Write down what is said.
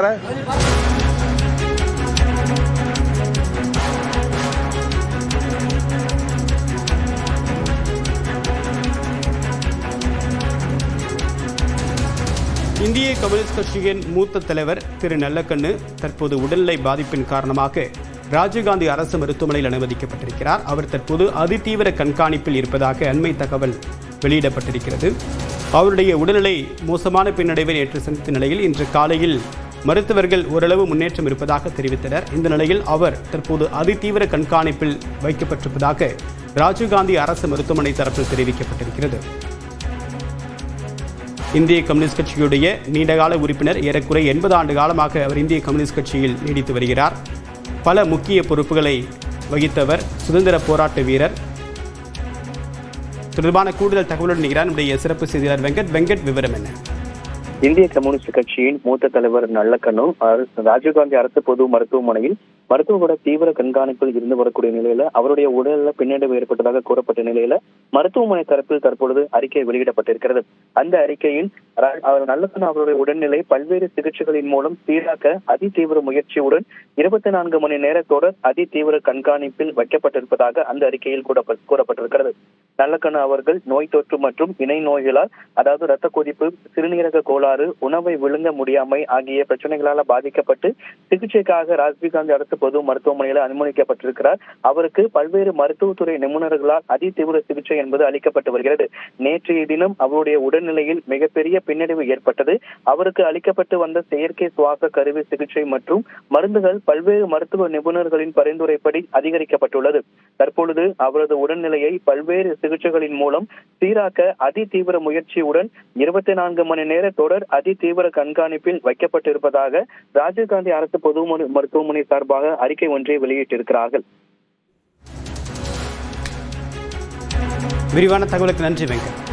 இந்திய கம்யூனிஸ்ட் கட்சியின் மூத்த தலைவர் திரு நல்லக்கண்ணு தற்போது உடல்நிலை பாதிப்பின் காரணமாக ராஜீவ்காந்தி அரசு மருத்துவமனையில் அனுமதிக்கப்பட்டிருக்கிறார். அவர் தற்போது அதிதீவிர கண்காணிப்பில் இருப்பதாக அண்மை தகவல் வெளியிடப்பட்டிருக்கிறது. அவருடைய உடல்நிலை மோசமான பின்னடைவை நேற்று சந்தித்த நிலையில் இன்று காலையில் மருத்துவர்கள் ஓரளவு முன்னேற்றம் இருப்பதாக தெரிவித்தனர். இந்த நிலையில் அவர் தற்போது அதிதீவிர கண்காணிப்பில் வைக்கப்பட்டிருப்பதாக ராஜீவ்காந்தி அரசு மருத்துவமனை தரப்பில் தெரிவிக்கப்பட்டிருக்கிறது. இந்திய கம்யூனிஸ்ட் கட்சியுடைய நீண்டகால உறுப்பினர், ஏறக்குறைய 80 ஆண்டு காலமாக அவர் இந்திய கம்யூனிஸ்ட் கட்சியில் நீடித்து வருகிறார். பல முக்கிய பொறுப்புகளை வகித்தவர், சுதந்திர போராட்ட வீரர். தொடர்பான கூடுதல் தகவலுடன் நிகழ்கிறார் நம்முடைய சிறப்பு செய்தியாளர் வெங்கட். விவரம் என்ன? இந்திய கம்யூனிஸ்ட் கட்சியின் மூத்த தலைவர் நல்லக்கண்ணு ராஜீவ்காந்தி அரசு பொது மருத்துவமனையில் மருத்துவரோட தீவிர கண்காணிப்பில் இருந்து வரக்கூடிய நிலையில அவருடைய உடல்ல பின்னடைவு ஏற்பட்டதாக கூறப்பட்ட நிலையில மருத்துவமனை தரப்பில் தற்பொழுது அறிக்கை வெளியிடப்பட்டிருக்கிறது. அந்த அறிக்கையில் நல்லக்கண்ணு அவருடைய உடல்நிலை பல்வேறு சிகிச்சைகளின் மூலம் சீராக்க அதிதீவிர முயற்சியுடன் 24 மணி நேர தொடர் அதிதீவிர கண்காணிப்பில் வைக்கப்பட்டிருப்பதாக அந்த அறிக்கையில் கூறப்பட்டிருக்கிறது. நல்லக்கண்ணு அவர்கள் நோய் தொற்று மற்றும் இணை நோய்களால், அதாவது இரத்த கொதிப்பு, சிறுநீரக கோளாறு, உணவை விழுங்க முடியாமை ஆகிய பிரச்சனைகளால் பாதிக்கப்பட்டு சிகிச்சைக்காக ராஜீவ்காந்தி அரசு பொது மருத்துவமனையில் அனுமதிக்கப்பட்டிருக்கிறார். அவருக்கு பல்வேறு மருத்துவத்துறை நிபுணர்களால் அதிதீவிர சிகிச்சை என்பது அளிக்கப்பட்டு வருகிறது. நேற்றைய தினம் அவருடைய உடல்நிலையில் மிகப்பெரிய பின்னடைவு ஏற்பட்டது. அவருக்கு அளிக்கப்பட்டு வந்த செயற்கை சுவாச கருவி சிகிச்சை மற்றும் மருந்துகள் பல்வேறு மருத்துவ நிபுணர்களின் பரிந்துரைப்படி அதிகரிக்கப்பட்டுள்ளது. தற்பொழுது அவரது உடல்நிலையை பல்வேறு சிகிச்சைகளின் மூலம் சீராக்க அதிதீவிர முயற்சியுடன் 24 மணி நேர தொடர் அதிதீவிர கண்காணிப்பில் வைக்கப்பட்டிருப்பதாக ராஜீவ்காந்தி அரசு பொது மருத்துவமனை சார்பாக அறிக்கை ஒன்றை வெளியிட்டிருக்கிறார்கள். விரிவான தகவலுக்கு நன்றி வெங்கட்.